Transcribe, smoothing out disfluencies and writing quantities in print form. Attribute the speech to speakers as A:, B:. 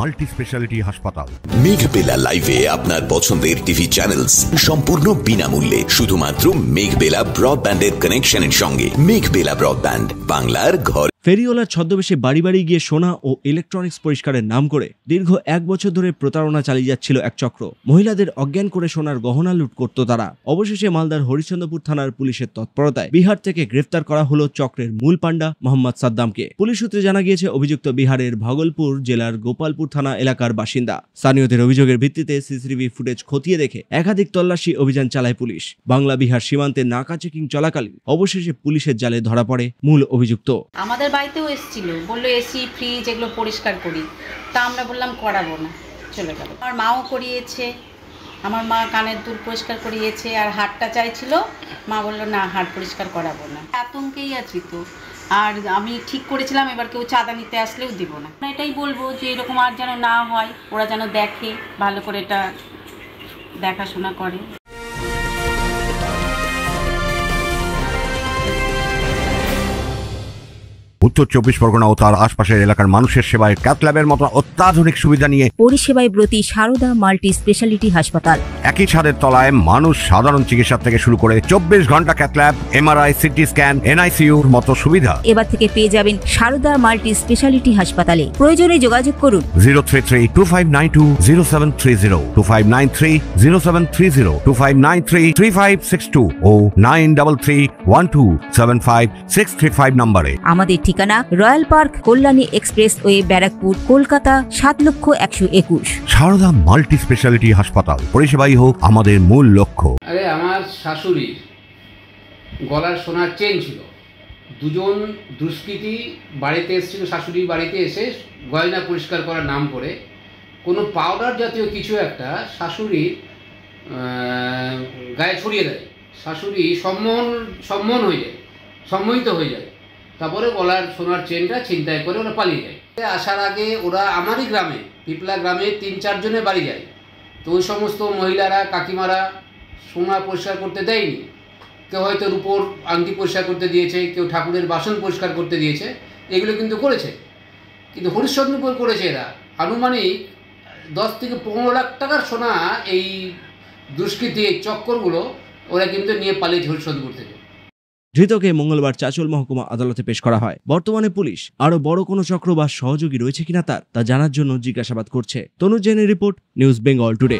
A: Multi speciality হাসপাতাল।
B: মেঘবেলা লাইভে আপনার পছন্দের টিভি চ্যানেলস সম্পূর্ণ বিনামূল্যে, শুধুমাত্র মেঘবেলা ব্রডব্যান্ডের কানেকশনের সঙ্গে। মেঘবেলা ব্রডব্যান্ড, বাংলার ঘর।
C: ফেরিওয়ালার ছদ্মবেশে বাড়ি বাড়ি গিয়ে সোনা ও ইলেকট্রনিক্স পরিষ্কারের নাম করে দীর্ঘ 1 বছর ধরে প্রতারণা চালিয়ে যাচ্ছিল এক চক্র। মহিলাদের অজ্ঞান করে সোনার গহনা লুট করত তারা। অবশেষে মালদার হরিশ্চন্দ্রপুর থানার পুলিশের তৎপরতায় বিহার থেকে গ্রেফতার করা হলো চক্রের মূল পান্ডা মোহাম্মদ সাদ্দামকে। পুলিশ সূত্রে জানা গিয়েছে অভিযুক্ত বিহারের ভাগলপুর জেলার গোপালপুর থানা এলাকার বাসিন্দা। স্থানীয়দের অভিযোগের ভিত্তিতে সিসিটিভি ফুটেজ খতিয়ে দেখে একাধিক তল্লাশি অভিযান চালায় পুলিশ। বাংলা বিহার সীমান্তে নাকা চেকিং চলাকালীন অবশেষে পুলিশের জালে ধরা পড়ে মূল অভিযুক্ত।
D: আমাদের বাড়িতেও এসেছিল, বললো এসি ফ্রিজ এগুলো পরিষ্কার করি, তা আমরা বললাম করাবো না, চলে গেল। আমার মাও করিয়েছে, আমার মা কানের দুল পরিষ্কার করিয়েছে, আর হাতটা চাইছিল, মা বললো না হাত পরিষ্কার করাবো না। আতঙ্কেই আছি তো, আর আমি ঠিক করেছিলাম এবার কেউ চাঁদা নিতে আসলেও দিব না। এটাই বলবো যে এরকম আর যেন না হয়, ওরা যেন দেখে ভালো করে, এটা দেখাশোনা করে।
A: উত্তর 24 পরগনা ও তার আশপাশের এলাকার মানুষের সেবায় ক্যাথ ল্যাবের মতো অত্যাধুনিক সুবিধা নিয়ে
E: পরিষেবায় ব্রতী সারদা মাল্টি স্পেশালিটি হাসপাতাল।
A: একই ছাদের তলায় মানুষ সাধারণ চিকিৎসা থেকে শুরু করে 24 ঘন্টা cath lab, MRI, CT scan, এনআইসিইউর মতো সুবিধা
E: এবার থেকে পেয়ে যাবেন সারদা মাল্টি স্পেশালিটি হাসপাতালে। প্রয়োজনে যোগাযোগ করুন
A: 033-2592-0730, 2593-0730, 2593-3562 ও 9331275635 নম্বরে।
E: আমাদের ঠিকানা royal park, Kalyani expressway, Barrackpore, Kolkata 7,01,021।
A: Sarada multi speciality হাসপাতাল, পরিষেবাই হোক আমাদের মূল লক্ষ্য।
F: আরে আমার শাশুড়ির গলার সোনার চেন ছিল, দুজন দুষ্কৃতী বাড়িতে এসেছিল, শাশুড়ির বাড়িতে এসে গয়না পরিষ্কার করার নাম করে কোনো পাউডার জাতীয় কিছু একটা শাশুড়ির গায়ে ছড়িয়ে দেয়। শাশুড়ি সম্মোহন হয়ে যায়, সম্মোহিত হয়ে যায়। তারপরে গলার সোনার চেনটা ছিনতাই করে ওরা পালিয়ে যায়। আসার আগে ওরা আমারই গ্রামে, পিপলা গ্রামে 3-4 জনের বাড়ি যায়। তো ওই সমস্ত মহিলারা, কাকিমারা সোনা পরিষ্কার করতে দেয়নি। কেউ হয়তো রূপোর আংটি পরিষ্কার করতে দিয়েছে, কেউ ঠাকুরের বাসন পরিষ্কার করতে দিয়েছে, এগুলো কিন্তু করেছে। কিন্তু হরিশ্চন্দ্রপুর করেছে এরা আনুমানিক 10 থেকে 15 লাখ টাকার সোনা। এই দুষ্কৃতী, এই চক্করগুলো ওরা কিন্তু নিয়ে পালিয়েছে হরিশ্চন্দ্রপুর থেকে।
C: ধৃতকে মঙ্গলবার চাঁচল মহকুমা আদালতে পেশ করা হয়। বর্তমানে পুলিশ আরো বড় কোনো চক্র বা সহযোগী রয়েছে কিনা তা জানার জন্য জিজ্ঞাসাবাদ করছে। তনুজ জৈনের রিপোর্ট, নিউজ বেঙ্গল টুডে।